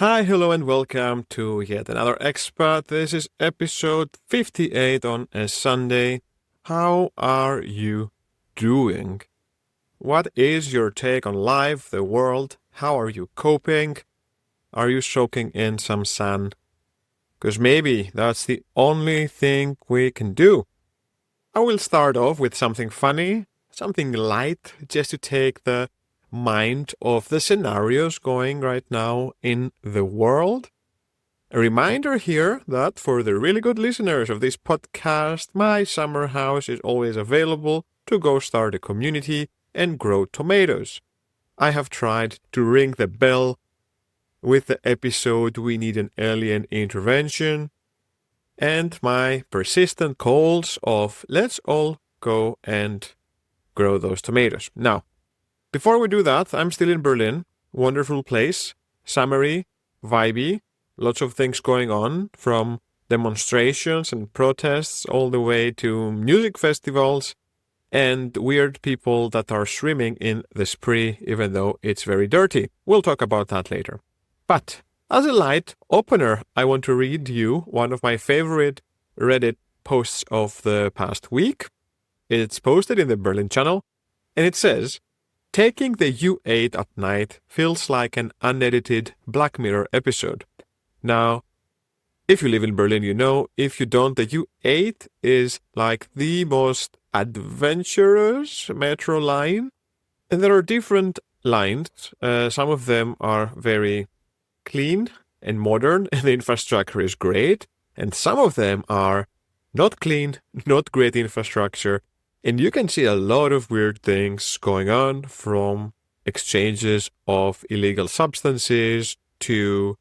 Hi, hello, and welcome to yet another Expat. This is episode 58 on a Sunday. How are you doing? What is your take on life, the world? How are you coping? Are you soaking in some sun? Because maybe that's the only thing we can do. I will start off with something funny, something light, just to take the mind of the scenarios going right now in the world. A reminder here that for the really good listeners of this podcast, my summer house is always available to go start a community and grow tomatoes. I have tried to ring the bell with the episode We Need an Alien Intervention and my persistent calls of let's all go and grow those tomatoes. Now, before we do that, I'm still in Berlin. Wonderful place, summery, vibey, lots of things going on, from demonstrations and protests all the way to music festivals and weird people that are swimming in the Spree even though it's very dirty. We'll talk about that later. But as a light opener, I want to read you one of my favorite Reddit posts of the past week. It's posted in the Berlin channel, and it says, "Taking the U8 at night feels like an unedited Black Mirror episode." Now, if you live in Berlin, you know. If you don't, the U8 is like the most adventurous metro line. And there are different lines. Some of them are very clean and modern, and the infrastructure is great. And some of them are not clean, not great infrastructure. And you can see a lot of weird things going on, from exchanges of illegal substances to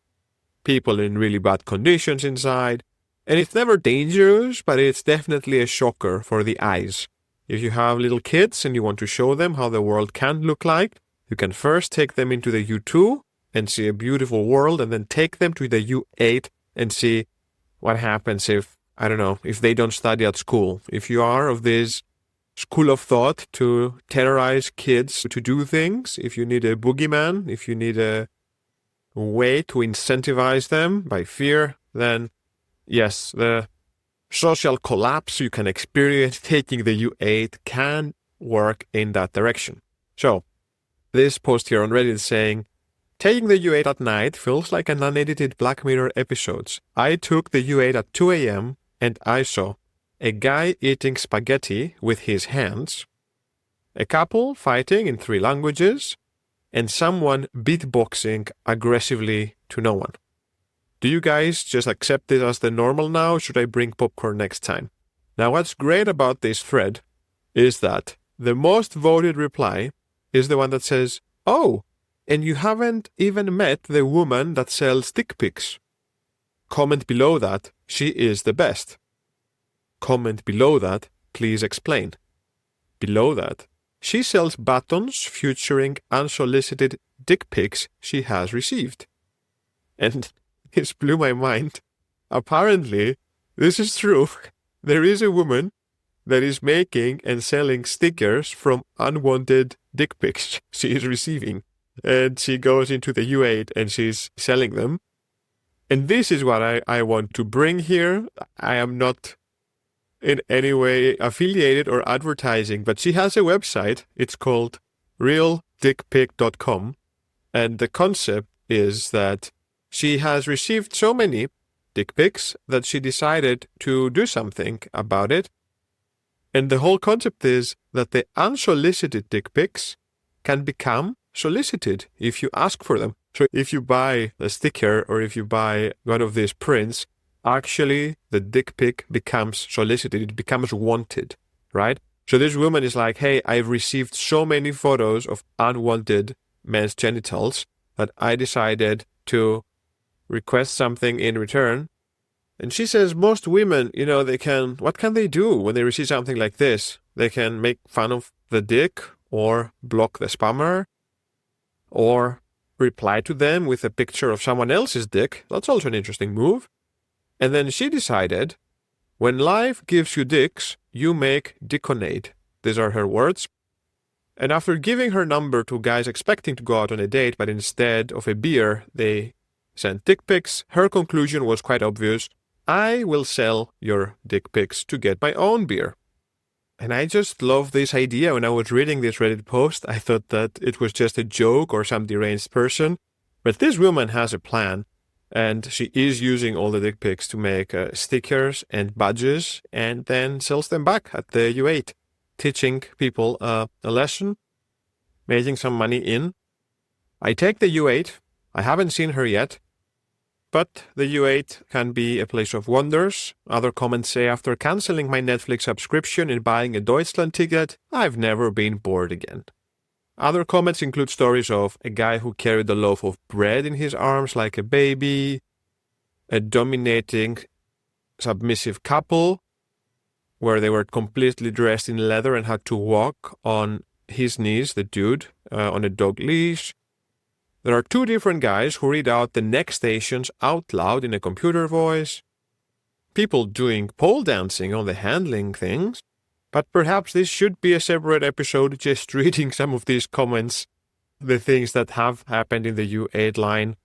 people in really bad conditions inside. And it's never dangerous, but it's definitely a shocker for the eyes. If you have little kids and you want to show them how the world can look like, you can first take them into the U2 and see a beautiful world, and then take them to the U8 and see what happens if they don't study at school. If you are of this school of thought to terrorize kids to do things, if you need a boogeyman, if you need a way to incentivize them by fear, then yes, the social collapse you can experience taking the U8 can work in that direction. So, this post here on Reddit is saying, "Taking the U8 at night feels like an unedited Black Mirror episodes. I took the U8 at 2 a.m. and I saw a guy eating spaghetti with his hands, a couple fighting in 3 languages, and someone beatboxing aggressively to no one. Do you guys just accept it as the normal now? Should I bring popcorn next time?" Now, what's great about this thread is that the most voted reply is the one that says, "Oh, and you haven't even met the woman that sells dick pics. Comment below that, she is the best. Comment below that, please explain. Below that, she sells buttons featuring unsolicited dick pics she has received." And this blew my mind. Apparently, this is true. There is a woman that is making and selling stickers from unwanted dick pics she is receiving. And she goes into the U8 and she's selling them. And this is what I want to bring here. I am not in any way affiliated or advertising, but she has a website. It's called realdickpic.com, and the concept is that she has received so many dick pics that she decided to do something about it. And the whole concept is that the unsolicited dick pics can become solicited if you ask for them. So if you buy a sticker or if you buy one of these prints, actually the dick pic becomes solicited, it becomes wanted, right? So this woman is like, "Hey, I've received so many photos of unwanted men's genitals that I decided to request something in return." And she says most women, what can they do when they receive something like this? They can make fun of the dick or block the spammer or reply to them with a picture of someone else's dick. That's also an interesting move. And then she decided, when life gives you dicks, you make dickonade. These are her words. And after giving her number to guys expecting to go out on a date, but instead of a beer, they sent dick pics. Her conclusion was quite obvious. I will sell your dick pics to get my own beer. And I just love this idea. When I was reading this Reddit post, I thought that it was just a joke or some deranged person. But this woman has a plan, and she is using all the dick pics to make stickers and badges, and then sells them back at the U8, teaching people a lesson, making some money in. I take the U8. I haven't seen her yet. But the U8 can be a place of wonders. Other comments say, after cancelling my Netflix subscription and buying a Deutschland ticket, I've never been bored again. Other comments include stories of a guy who carried a loaf of bread in his arms like a baby, a dominating, submissive couple, where they were completely dressed in leather and had to walk on his knees, the dude, on a dog leash. There are 2 different guys who read out the next stations out loud in a computer voice. People doing pole dancing on the handling things. But perhaps this should be a separate episode, just reading some of these comments, the things that have happened in the U8 line.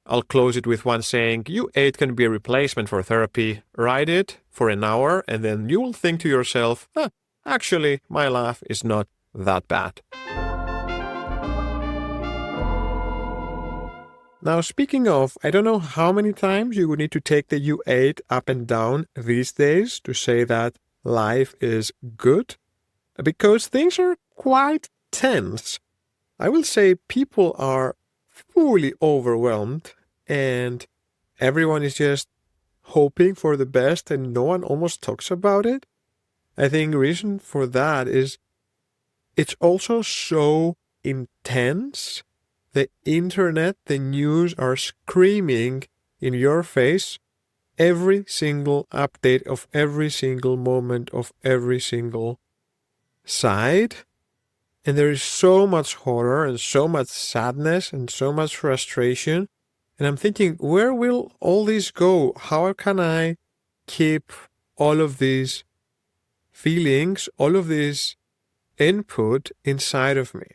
I'll close it with one saying, U8 can be a replacement for therapy. Ride it for an hour and then you will think to yourself, actually, my life is not that bad. Now, speaking of, I don't know how many times you would need to take the U8 up and down these days to say that life is good, because things are quite tense. I will say people are fully overwhelmed and everyone is just hoping for the best and no one almost talks about it. I think the reason for that is it's also so intense. The internet, the news are screaming in your face every single update of every single moment of every single side. And there is so much horror and so much sadness and so much frustration. And I'm thinking, where will all this go? How can I keep all of these feelings, all of this input inside of me?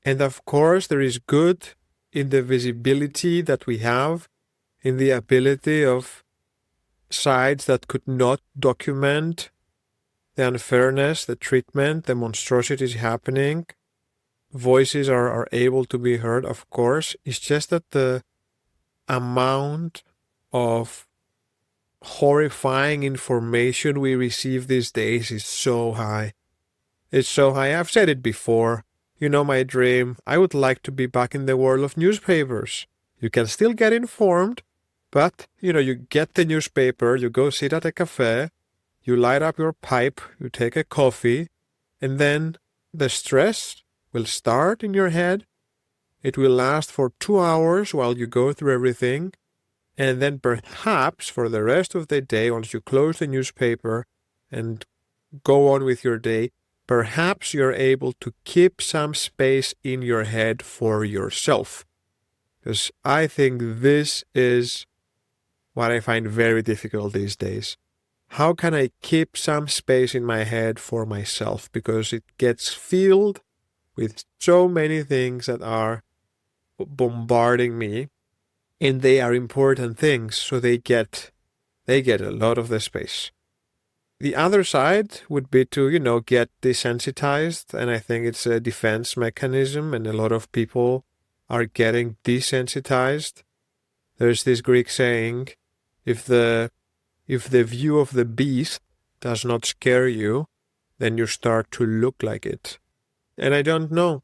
And of course, there is good in the visibility that we have, in the ability of sides that could not document the unfairness, the treatment, the monstrosities happening. Voices are able to be heard, of course. It's just that the amount of horrifying information we receive these days is so high. It's so high. I've said it before. You know my dream. I would like to be back in the world of newspapers. You can still get informed, but, you get the newspaper, you go sit at a cafe, you light up your pipe, you take a coffee, and then the stress will start in your head. It will last for 2 hours while you go through everything, and then perhaps for the rest of the day, once you close the newspaper and go on with your day, perhaps you're able to keep some space in your head for yourself. Because I think this is what I find very difficult these days. How can I keep some space in my head for myself? Because it gets filled with so many things that are bombarding me, and they are important things, so they get a lot of the space. The other side would be to, get desensitized, and I think it's a defense mechanism, and a lot of people are getting desensitized. There's this Greek saying, if the view of the beast does not scare you, then you start to look like it. And I don't know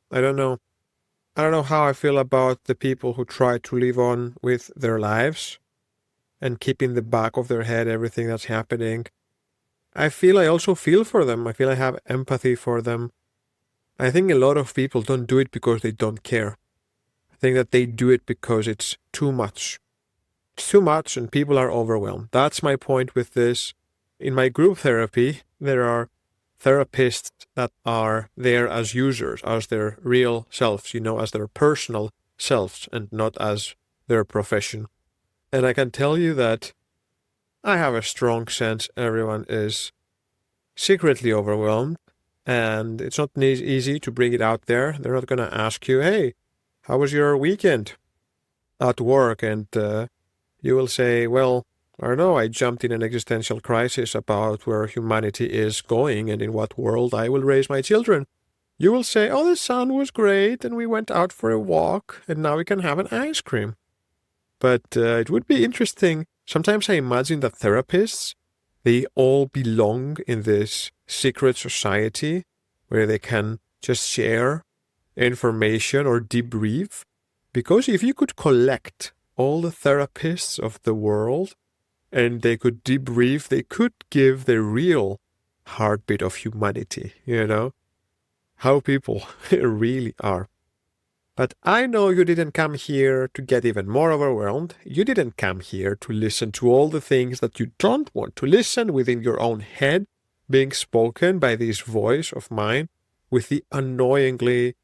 how I feel about the people who try to live on with their lives and keep in the back of their head everything that's happening. I also feel for them. I feel I have empathy for them. I think a lot of people don't do it because they don't care. I think that they do it because it's too much. It's too much and people are overwhelmed. That's my point with this. In my group therapy, there are therapists that are there as users, as their real selves, as their personal selves and not as their profession. And I can tell you that I have a strong sense everyone is secretly overwhelmed, and it's not easy to bring it out there. They're not going to ask you, hey, how was your weekend? at work and you will say, well, I don't know, I jumped in an existential crisis about where humanity is going and in what world I will raise my children. You will say, oh, the sun was great and we went out for a walk and now we can have an ice cream. But it would be interesting. Sometimes I imagine that therapists, they all belong in this secret society where they can just share information or debrief. Because if you could collect all the therapists of the world and they could debrief, they could give the real heartbeat of humanity, how people really are. But I know you didn't come here to get even more overwhelmed. You didn't come here to listen to all the things that you don't want to listen within your own head being spoken by this voice of mine with the annoyingly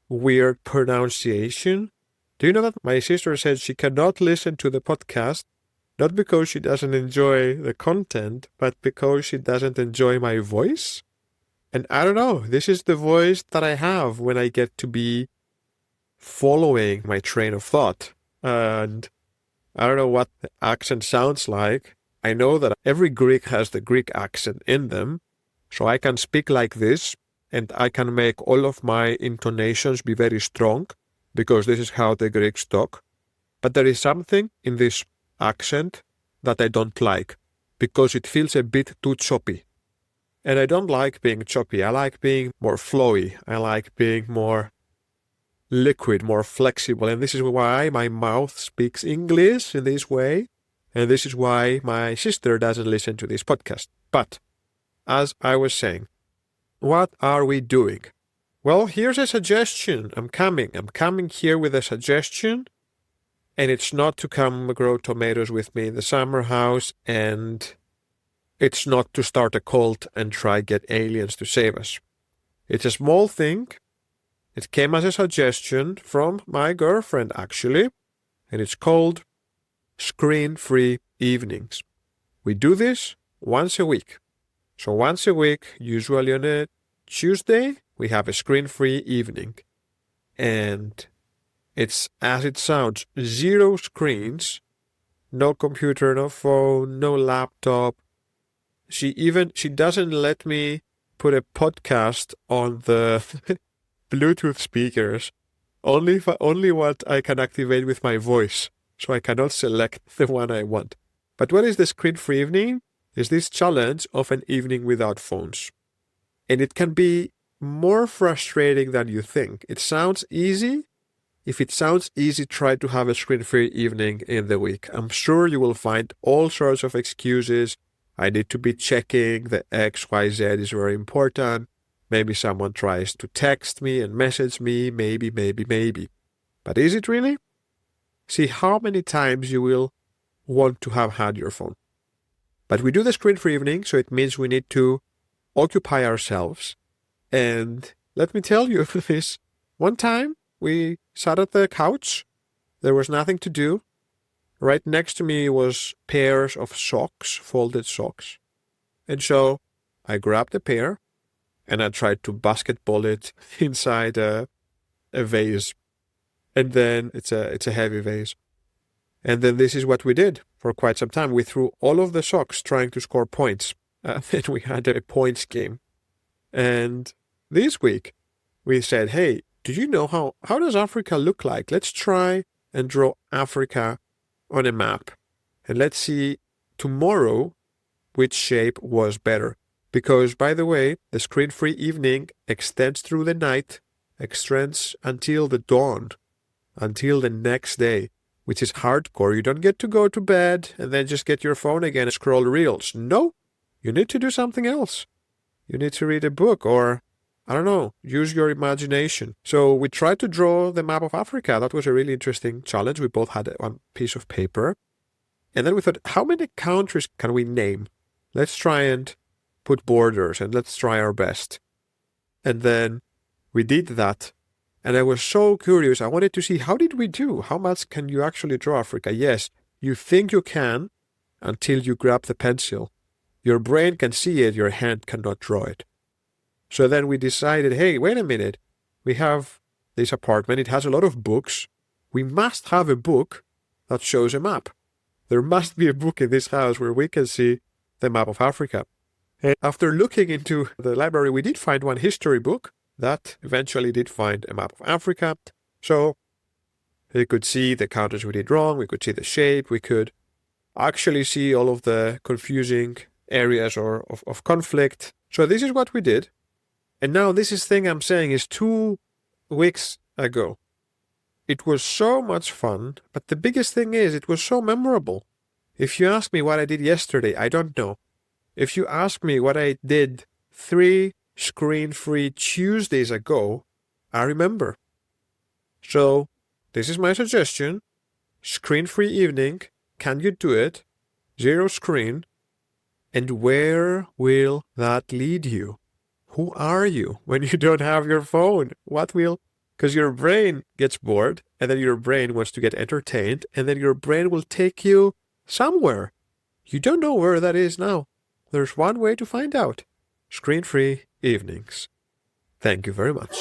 weird pronunciation. Do you know that my sister said she cannot listen to the podcast, not because she doesn't enjoy the content, but because she doesn't enjoy my voice? And I don't know, this is the voice that I have when I get to be following my train of thought. And I don't know what the accent sounds like. I know that every Greek has the Greek accent in them, so I can speak like this, and I can make all of my intonations be very strong, because this is how the Greeks talk. But there is something in this accent that I don't like, because it feels a bit too choppy. And I don't like being choppy. I like being more flowy. I like being more liquid, more flexible. And this is why my mouth speaks English in this way. And this is why my sister doesn't listen to this podcast. But, as I was saying, what are we doing? Well, here's a suggestion. I'm coming here with a suggestion. And it's not to come grow tomatoes with me in the summer house. And it's not to start a cult and try get aliens to save us. It's a small thing. It came as a suggestion from my girlfriend, actually, and it's called screen-free evenings. We do this once a week. So once a week, usually on a Tuesday, we have a screen-free evening. And it's, as it sounds, 0 screens, no computer, no phone, no laptop. She doesn't let me put a podcast on the Bluetooth speakers, only what I can activate with my voice, so I cannot select the one I want. But what is the screen-free evening? Is this challenge of an evening without phones. And it can be more frustrating than you think. It sounds easy. If it sounds easy, try to have a screen-free evening in the week. I'm sure you will find all sorts of excuses. I need to be checking the XYZ is very important. Maybe someone tries to text me and message me, maybe. But is it really? See how many times you will want to have had your phone. But we do the screen-free evening, so it means we need to occupy ourselves. And let me tell you this. One time, we sat at the couch. There was nothing to do. Right next to me was pairs of socks, folded socks. And so I grabbed a pair, and I tried to basketball it inside a vase. And then it's a heavy vase. And then this is what we did for quite some time. We threw all of the socks trying to score points. Then we had a points game. And this week we said, hey, do you know how does Africa look like? Let's try and draw Africa on a map. And let's see tomorrow which shape was better. Because, by the way, the screen-free evening extends through the night, extends until the dawn, until the next day, which is hardcore. You don't get to go to bed and then just get your phone again and scroll reels. No, you need to do something else. You need to read a book or, I don't know, use your imagination. So we tried to draw the map of Africa. That was a really interesting challenge. We both had one piece of paper. And then we thought, how many countries can we name? Let's try and put borders and let's try our best. And then we did that. And I was so curious. I wanted to see, how did we do? How much can you actually draw Africa? Yes, you think you can until you grab the pencil. Your brain can see it, your hand cannot draw it. So then we decided, hey, wait a minute. We have this apartment. It has a lot of books. we must have a book that shows a map. There must be a book in this house where we can see the map of Africa. And after looking into the library, we did find one history book that eventually did find a map of Africa. So we could see the countries we did wrong, we could see the shape, we could actually see all of the confusing areas or of conflict. So this is what we did. And now this is thing I'm saying is 2 weeks ago. It was so much fun, but the biggest thing is it was so memorable. If you ask me what I did yesterday, I don't know. If you ask me what I did 3 screen-free Tuesdays ago, I remember. So this is my suggestion. Screen-free evening. Can you do it? 0 screen. And where will that lead you? Who are you when you don't have your phone? What will... Because your brain gets bored, and then your brain wants to get entertained, and then your brain will take you somewhere. You don't know where that is now. There's one way to find out. Screen-free evenings. Thank you very much.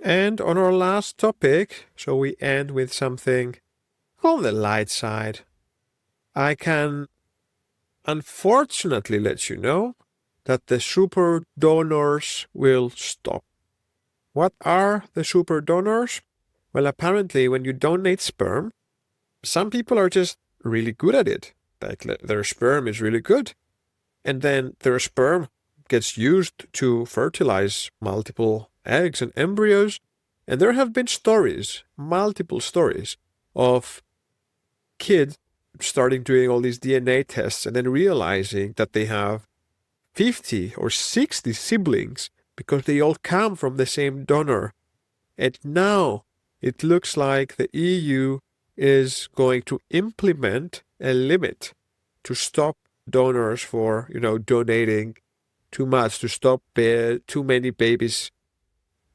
And on our last topic, so we end with something on the light side. I can unfortunately let you know that the super donors will stop. What are the super donors? Well, apparently when you donate sperm, some people are just really good at it. Like their sperm is really good. And then their sperm gets used to fertilize multiple eggs and embryos. And there have been stories, multiple stories, of kids starting doing all these DNA tests and then realizing that they have 50 or 60 siblings because they all come from the same donor. And now it looks like the EU is going to implement a limit to stop donors for, donating too much, to stop too many babies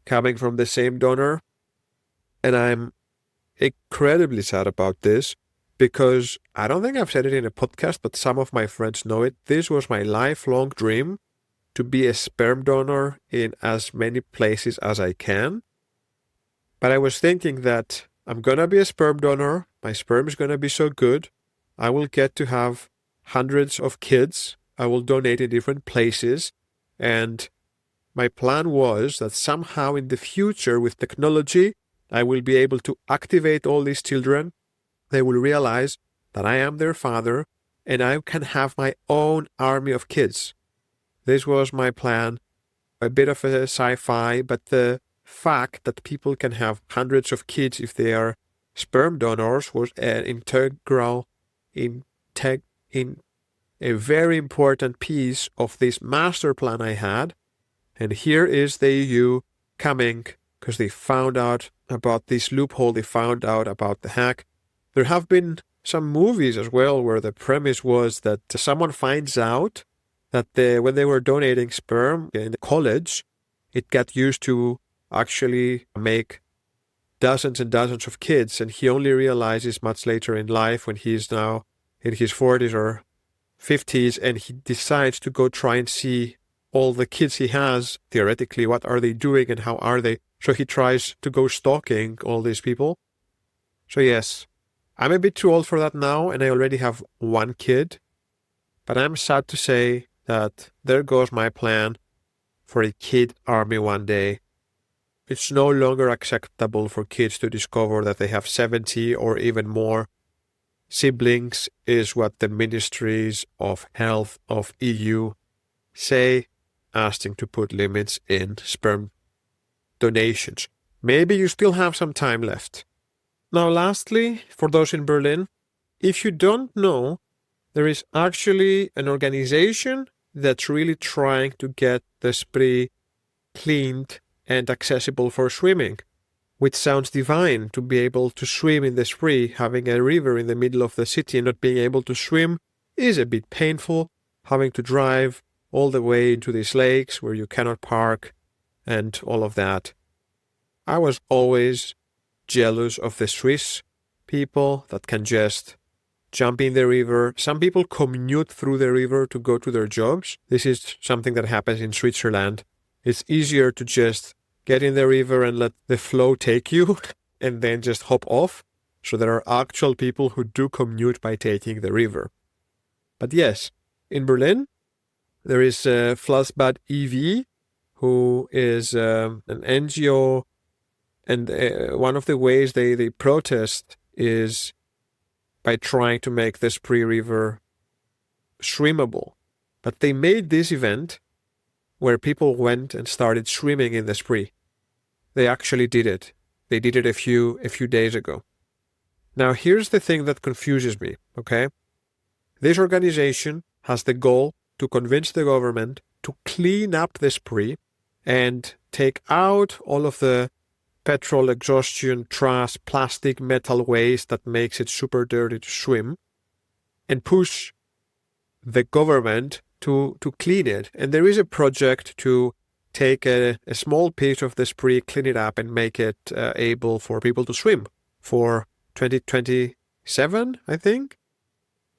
coming from the same donor. And I'm incredibly sad about this because I don't think I've said it in a podcast, but some of my friends know it. This was my lifelong dream, to be a sperm donor in as many places as I can. But I was thinking that I'm going to be a sperm donor. My sperm is going to be so good. I will get to have hundreds of kids. I will donate in different places. And my plan was that somehow in the future with technology, I will be able to activate all these children. They will realize that I am their father and I can have my own army of kids. This was my plan, a bit of a sci-fi, but the fact that people can have hundreds of kids if they are sperm donors was an a very important piece of this master plan I had. And here is the EU coming because they found out about this loophole, they found out about the hack. There have been some movies as well where the premise was that someone finds out that when they were donating sperm in college, it got used to actually make dozens and dozens of kids, and he only realizes much later in life when he is now in his 40s or 50s, and he decides to go try and see all the kids he has, theoretically, what are they doing and how are they. So he tries to go stalking all these people. So yes, I'm a bit too old for that now, and I already have 1 kid. But I'm sad to say that there goes my plan for a kid army one day. It's no longer acceptable for kids to discover that they have 70 or even more siblings, is what the ministries of health of EU say, asking to put limits in sperm donations. Maybe you still have some time left. Now, lastly, for those in Berlin, if you don't know, there is actually an organization that's really trying to get the Spree cleaned and accessible for swimming, which sounds divine. To be able to swim in the Spree, having a river in the middle of the city and not being able to swim is a bit painful, having to drive all the way into these lakes where you cannot park and all of that. I was always jealous of the Swiss people that can just jump in the river. Some people commute through the river to go to their jobs. This is something that happens in Switzerland. It's easier to just get in the river and let the flow take you and then just hop off. So there are actual people who do commute by taking the river. But yes, in Berlin, there is Flussbad EV, who is an NGO, and one of the ways they protest is by trying to make the Spree River swimmable. But they made this event where people went and started swimming in the Spree. They actually did it. They did it a few days ago. Now, here's the thing that confuses me, okay? This organization has the goal to convince the government to clean up the Spree and take out all of the petrol exhaustion, trash, plastic, metal waste that makes it super dirty to swim, and push the government to clean it. And there is a project to take a small piece of the Spree, clean it up, and make it able for people to swim for 2027, I think.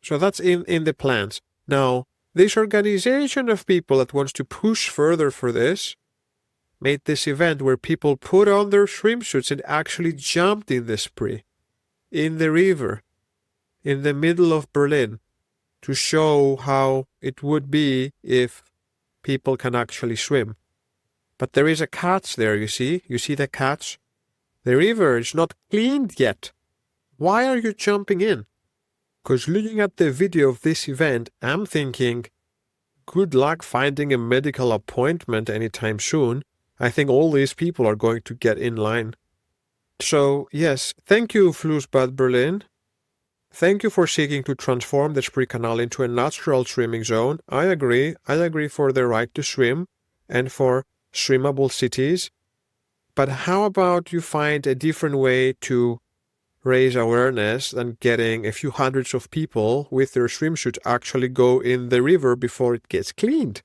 So that's in the plans. Now, this organization of people that wants to push further for this made this event where people put on their swimsuits and actually jumped in the Spree, in the river, in the middle of Berlin, to show how it would be if people can actually swim. But there is a catch there, you see? You see the catch? The river is not cleaned yet. Why are you jumping in? Because looking at the video of this event, I'm thinking, good luck finding a medical appointment anytime soon. I think all these people are going to get in line. So, yes, thank you, Flussbad Berlin. Thank you for seeking to transform the Spree Canal into a natural swimming zone. I agree. I agree for the right to swim and for swimmable cities. But how about you find a different way to raise awareness than getting a few hundreds of people with their swimsuits actually go in the river before it gets cleaned?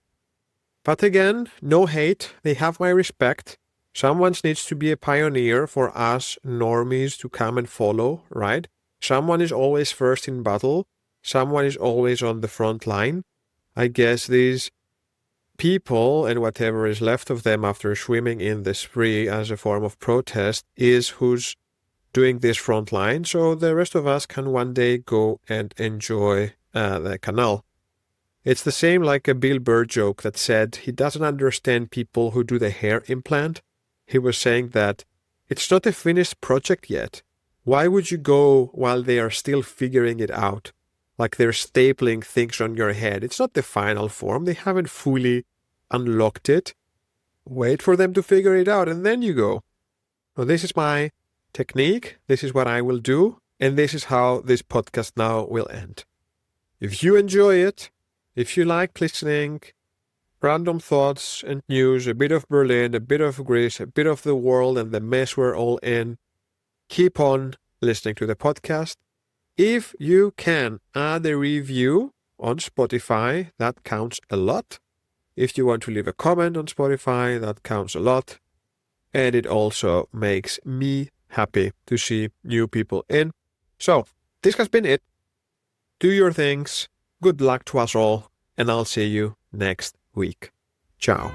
But again, no hate. They have my respect. Someone needs to be a pioneer for us normies to come and follow, right? Someone is always first in battle. Someone is always on the front line. I guess these people and whatever is left of them after swimming in the Spree as a form of protest is who's doing this front line. So the rest of us can one day go and enjoy the canal. It's the same like a Bill Burr joke that said he doesn't understand people who do the hair implant. He was saying that it's not a finished project yet. Why would you go while they are still figuring it out? Like they're stapling things on your head. It's not the final form. They haven't fully unlocked it. Wait for them to figure it out and then you go. Well, this is my technique. This is what I will do. And this is how this podcast now will end. If you enjoy it, if you like listening, random thoughts and news, a bit of Berlin, a bit of Greece, a bit of the world and the mess we're all in, keep on listening to the podcast. If you can add a review on Spotify, that counts a lot. If you want to leave a comment on Spotify, that counts a lot. And it also makes me happy to see new people in. So, this has been it. Do your things. Good luck to us all, and I'll see you next week. Ciao.